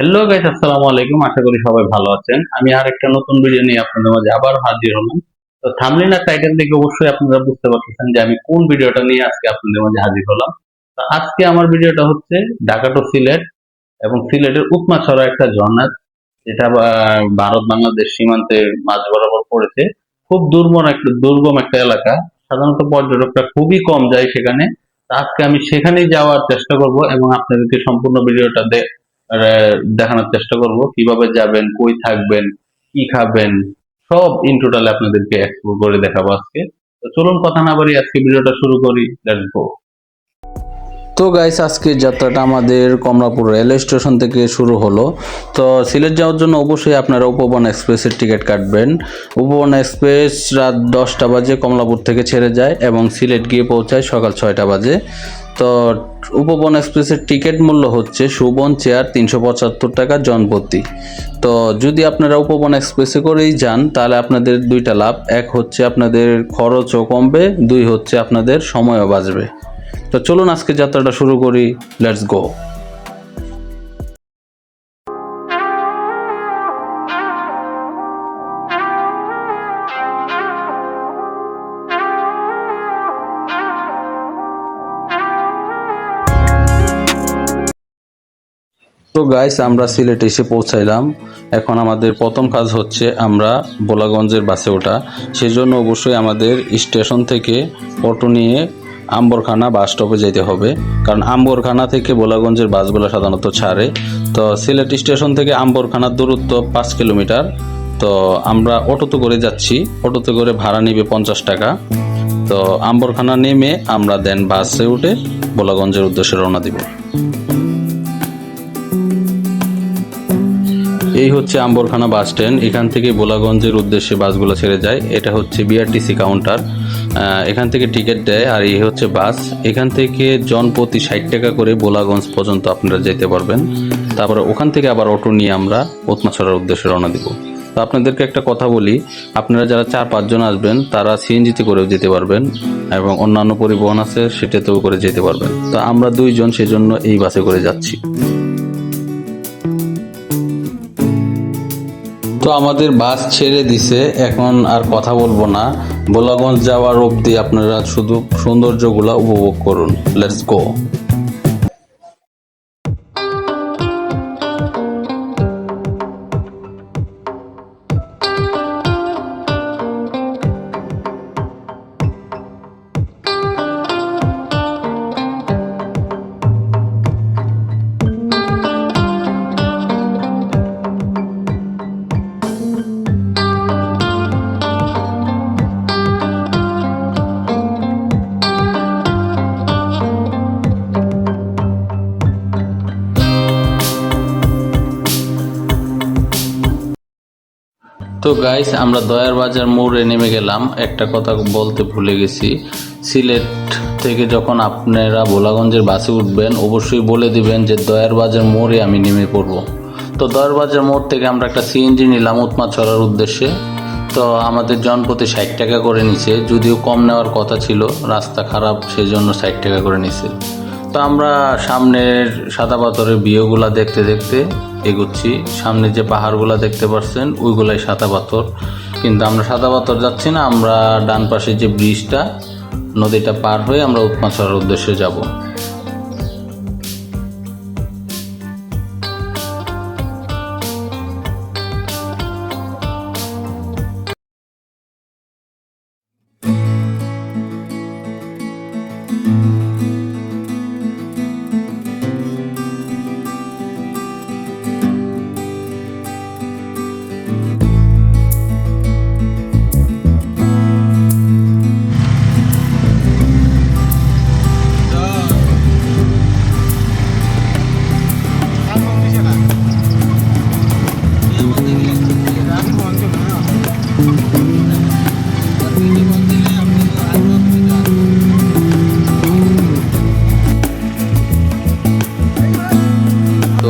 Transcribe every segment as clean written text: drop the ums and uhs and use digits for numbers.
Hello guys, আসসালামু আলাইকুম। আশা করি সবাই ভালো আছেন। আমি আর একটা নতুন ভিডিও নিয়ে আপনাদের মাঝে আবার হাজির হলাম। তো থাম্বনেল আর টাইটেল দেখে অবশ্যই আপনারা বুঝতে পারতেছেন যে আমি কোন ভিডিওটা নিয়ে আজকে আপনাদের মাঝে হাজির হলাম। তো আজকে আমার ভিডিওটা হচ্ছে ঢাকা টু সিলেট এবং সিলেটের উৎমাছড়া একটা ঝর্ণা, যেটা ভারত বাংলাদেশ সীমান্তে মাঝ বরাবর পড়েছে। খুব দুর্গম একটা এলাকা। সাধারণত পর্যটকরা খুবই কম যায় সেখানে। তো আজকে আমি সেখানেই যাওয়ার চেষ্টা করব এবং আপনাদেরকে সম্পূর্ণ ভিডিওটা দেখানোর চেষ্টা করব কিভাবে যাবেন, কই থাকবেন, কি খাবেন, সব ইন টোটাল আপনাদেরকে এক্সপ্লোর করে দেখাবো আজকে। তো চলুন কথা না বাড়িয়ে আজকে ভিডিওটা শুরু করি। Let's go. তো গাইস, আজকের যাত্রাটা আমাদের কমলাপুর রেল স্টেশন থেকে শুরু হলো। তো সিলেট যাওয়ার জন্য অবশ্যই আপনারা উপবন এক্সপ্রেসের টিকিট কাটবেন। উপবন এক্সপ্রেস রাত 10টা বাজে কমলাপুর থেকে ছেড়ে যায় এবং সিলেট গিয়ে পৌঁছায় সকাল 6টা বাজে। তো উপবন এক্সপ্রেসের টিকিট মূল্য হচ্ছে সুবন চেয়ার 375 টাকা জনপ্রতি। তো যদি আপনারা উপবন এক্সপ্রেসে করেই যান তাহলে আপনাদের দুইটা লাভ, এক হচ্ছে আপনাদের খরচও কমবে, দুই হচ্ছে আপনাদের সময়ও বাঁচবে। তো চলুন আজকে যাত্রাটা শুরু করি। Let's go. তো গাইস, আমরা সিলেটে এসে পৌঁছাইলাম। এখন আমাদের প্রথম কাজ হচ্ছে আমরা বোলাগঞ্জের বাসে ওঠা। সেজন্য অবশ্যই আমাদের স্টেশন থেকে অটো নিয়ে আম্বরখানা বাস স্টপে যেতে হবে, কারণ আম্বরখানা থেকে বোলাগঞ্জের বাসগুলো সাধারণত ছাড়ে। তো সিলেট স্টেশন থেকে আম্বরখানার দূরত্ব 5 কিলোমিটার। তো আমরা অটোতে করে যাচ্ছি, অটোতে করে ভাড়া নিবে 50 টাকা। তো আম্বরখানা নেমে আমরা দেন বাসে উঠে বোলাগঞ্জের উদ্দেশ্যে রওনা দিব। এই হচ্ছে আম্বরখানা বাস স্ট্যান্ড। এখান থেকে বোলাগঞ্জের উদ্দেশ্যে বাসগুলো ছেড়ে যায়। এটা হচ্ছে বিআরটিসি কাউন্টার। এখান থেকে টিকিট দেয়। আর এই হচ্ছে বাস। এখান থেকে জনপ্রতি 60 টাকা করে বোলাগঞ্জ পর্যন্ত আপনারা যেতে পারবেন। তারপরে ওখান থেকে আবার অটো নিয়ে আমরা উৎমাছড়ার উদ্দেশ্যে রওনা দিব। তো আপনাদেরকে একটা কথা বলি, আপনারা যারা 4-5 জন আসবেন তারা সিএনজিতে করেও যেতে পারবেন এবং অন্যান্য পরিবহন আছে সেটাতেও করে যেতে পারবেন। তো আমরা 2 জন, সেজন্য এই বাসে করে যাচ্ছি। তো আমাদের বাস ছেড়ে দিছে, এখন আর কথা বলবো না। বোলাগঞ্জ যাওয়ার অবধি আপনারা শুধু সৌন্দর্যগুলা উপভোগ করুন। Let's go. তো গাইস, আমরা দয়ার বাজার মোড়ে নেমে গেলাম। একটা কথা বলতে ভুলে গেছি, সিলেট থেকে যখন আপনারা ভোলাগঞ্জের বাসে উঠবেন অবশ্যই বলে দিবেন যে দয়ার বাজার মোড়ে আমি নেমে পড়ব। তো দয়ার বাজার মোড় থেকে আমরা একটা সিএনজি নিলাম উৎমাছড়ার উদ্দেশ্যে। তো আমাদের জনপ্রতি 60 টাকা করে নিছে, যদিও কম নেওয়ার কথা ছিল, রাস্তা খারাপ সেই জন্য 60 টাকা করে নিছে। তো আমরা সামনের সাদা পাথরের ভিউগুলা দেখতে দেখতে এগোচ্ছি। সামনে যে পাহাড়গুলা দেখতে পাচ্ছেন ওইগুলাই সাদা পাথর, কিন্তু আমরা সাদা পাথর যাচ্ছি না, আমরা ডান পাশে যে ব্রিজটা, নদীটা পার হয়ে আমরা উৎমাছড়ার উদ্দেশ্যে যাব।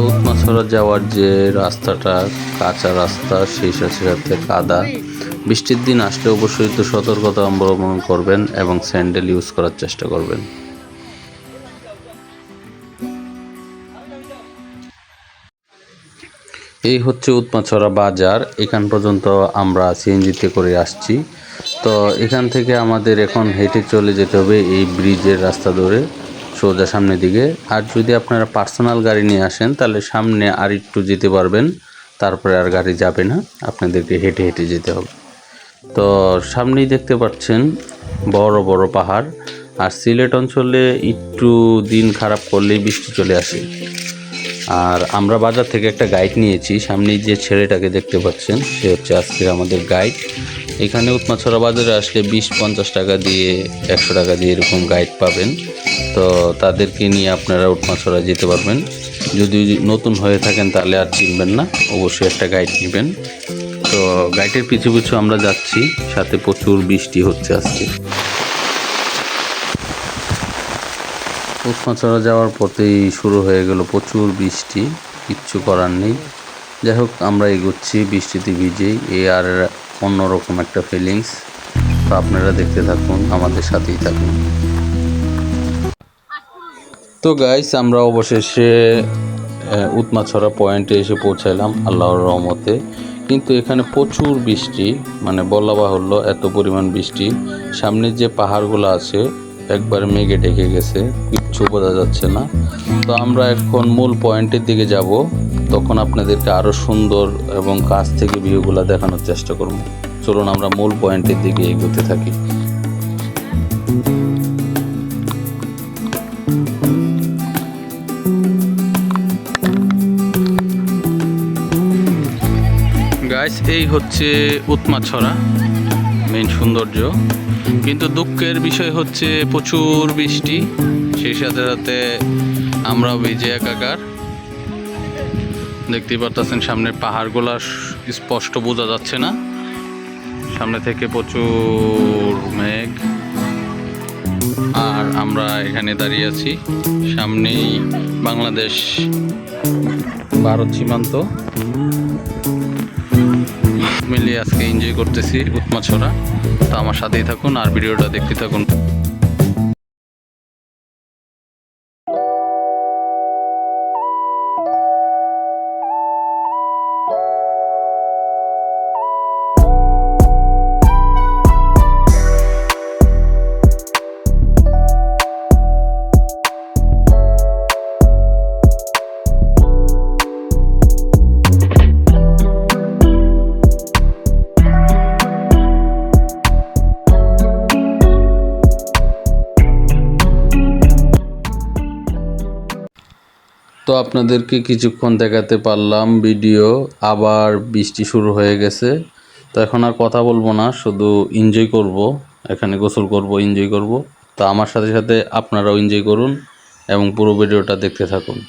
উৎমাছড়া যাওয়ার যে রাস্তাটা কাঁচা রাস্তা, সেই সাথে সাথে কাদা। বৃষ্টির দিন আসলে অবশ্যই তো সতর্কতা অবলম্বন করবেন এবং স্যান্ডেল ইউজ করার চেষ্টা করবেন। এই হচ্ছে উৎমাছড়া বাজার। এখান পর্যন্ত আমরা সিএনজিতে করে আসছি। তো এখান থেকে আমাদের এখন হেঁটে চলে যেতে হবে এই ব্রিজের রাস্তা ধরে সোজা সামনের দিকে। আর যদি আপনারা পার্সোনাল গাড়ি নিয়ে আসেন তাহলে সামনে আর একটু যেতে পারবেন, তারপরে আর গাড়ি যাবে না, আপনাদেরকে হেঁটে হেঁটে যেতে হবে। তো সামনেই দেখতে পাচ্ছেন বড় বড় পাহাড়। আর সিলেট অঞ্চলে একটু দিন খারাপ করলেই বৃষ্টি চলে আসে। আর আমরা বাজার থেকে একটা গাইড নিয়েছি, সামনেই যে ছেলেটাকে দেখতে পাচ্ছেন সে হচ্ছে আজকের আমাদের গাইড। এখানে উৎমাছড়া বাজারে আসলে 20-50 টাকা দিয়ে 100 টাকা দিয়ে এরকম গাইড পাবেন। তো তাদেরকে নিয়ে আপনারা উৎমাছড়া যেতে পারবেন। যদি নতুন হয়ে থাকেন তাহলে আর চিনবেন না, অবশ্যই একটা গাইড নেবেন। তো গাইডের পিছু পিছু আমরা যাচ্ছি, সাথে প্রচুর বৃষ্টি হচ্ছে আজকে। উৎমাছড়া যাওয়ার পথেই শুরু হয়ে গেল প্রচুর বৃষ্টি, কিচ্ছু করার নেই। যাই হোক আমরা এগোচ্ছি বৃষ্টিতে ভিজেই, এই আর অন্যরকম একটা ফিলিংস। তো আপনারা দেখতে থাকুন, আমাদের সাথেই থাকুন। তো গাইস আমরা অবশেষে উৎমাছড়া পয়েন্টে এসে পৌঁছাইলাম আল্লাহর রহমতে। কিন্তু এখানে প্রচুর বৃষ্টি, মানে বলা বাহুল্য এত পরিমাণ বৃষ্টি। সামনে যে পাহাড়গুলো আছে একবার মেঘে ঢেকে গেছে, কিচ্ছু বোঝা যাচ্ছে না। তো আমরা এখন মূল পয়েন্টের দিকে যাব, তখন আপনাদেরকে আরও সুন্দর এবং কাছ থেকে ভিউগুলো দেখানোর চেষ্টা করব। চলুন আমরা মূল পয়েন্টের দিকে এগোতে থাকি। গাইস এই হচ্ছে উৎমাছড়া মেইন সৌন্দর্য। কিন্তু দুঃখের বিষয় হচ্ছে প্রচুর বৃষ্টি, সেই সাথে সাথে আমরাও ভিজে একাকার। দেখতেই পারতেছেন সামনের পাহাড়গুলো স্পষ্ট বোঝা যাচ্ছে না, সামনে থেকে প্রচুর মেঘ। আর আমরা এখানে দাঁড়িয়ে আছি, সামনেই বাংলাদেশ ভারত সীমান্ত। মিলিয়ে আজকে এনজয় করতেছি উৎমাছড়া। তো আমার সাথেই থাকুন আর ভিডিওটা দেখতে থাকুন। তো আপনাদেরকে কিছুক্ষণ দেখাতে পারলাম ভিডিও, আবার বৃষ্টি শুরু হয়ে গেছে। তো এখন আর কথা বলবো না, শুধু এনজয় করব, এখানে গোসল করব, এনজয় করব। তো আমার সাথে সাথে আপনারাও এনজয় করুন এবং পুরো ভিডিওটা দেখতে থাকুন।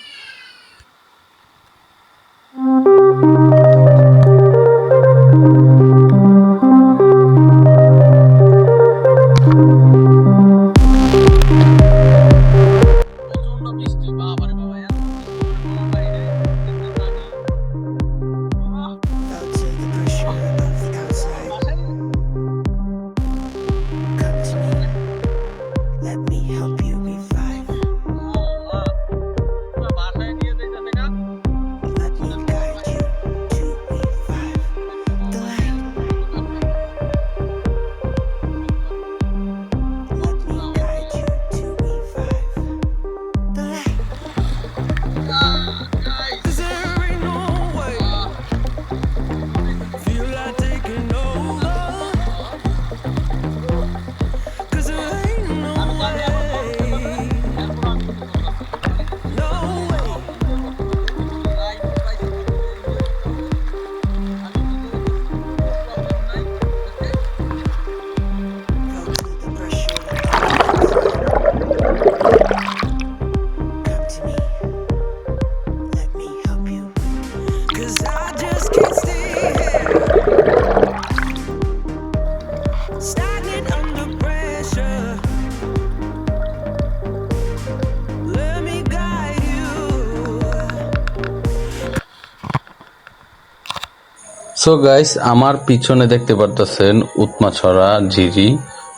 সো গাইস আমার পিছনে দেখতে পারতেছেন উৎমাছড়া ঝিরি,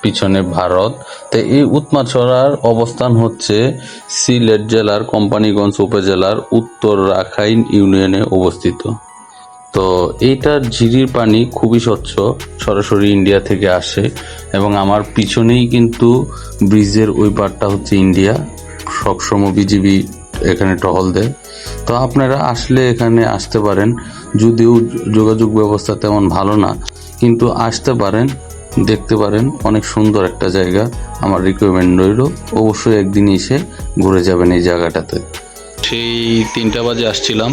পিছনে ভারত। তো এই উৎমাছড়ার অবস্থান হচ্ছে সিলেট জেলার কোম্পানিগঞ্জ উপজেলার উত্তর রাখাইন ইউনিয়নে অবস্থিত। তো এইটার ঝিরির পানি খুবই স্বচ্ছ, সরাসরি ইন্ডিয়া থেকে আসে এবং আমার পিছনেই কিন্তু ব্রিজের ওই পারটা হচ্ছে ইন্ডিয়া। সবসময় বিজিবি এখানে টহল দেয়। তো আপনারা আসলে এখানে আসতে পারেন, যদিও যোগাযোগ ব্যবস্থা তেমন ভালো না, কিন্তু আসতে পারেন, দেখতে পারেন। অনেক সুন্দর একটা জায়গা, আমার রিকমেন্ড রইল। অবশ্যই একদিন এসে ঘুরে যাবেন এই জায়গাটাতে। সেই 3টা বাজে আসছিলাম,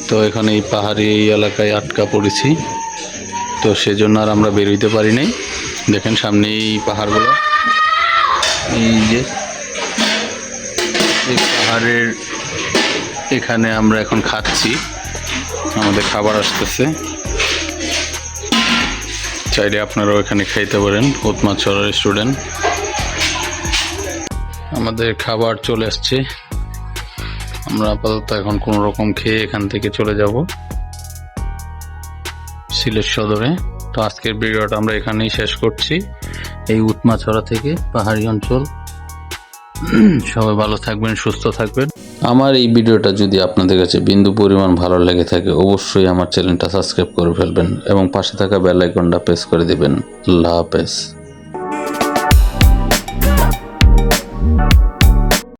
তো এখানে এই পাহাড়ি এই এলাকায় আটকা পড়েছি, তো সেজন্য আর আমরা বেরোইতে পারি নাই। দেখেন সামনে এই পাহাড়গুলো, এই যে এই পাহাড়ের এখানে আমরা এখন খাচ্ছি, আমাদের খাবার আসতেছে। চাইলে আপনারাও এখানে খাইতে পারেন, উৎমাছড়া রেস্টুরেন্ট। আমাদের খাবার চলে আসছে, আমরা আপাতত এখন কোনো রকম খেয়ে এখান থেকে চলে যাব সিলেট সদরে। তো আজকের ভিডিওটা আমরা এখানেই শেষ করছি, এই উৎমাছড়া থেকে পাহাড়ি অঞ্চল। সবাই ভালো থাকবেন, সুস্থ থাকবেন। আমার এই ভিডিওটা যদি আপনাদের কাছে বিন্দু পরিমাণ ভালো লেগে থাকে, অবশ্যই আমার চ্যানেলটা সাবস্ক্রাইব করে ফেলবেন এবং পাশে থাকা বেল আইকনটা প্রেস করে দিবেন। আল্লাহ হাফেজ।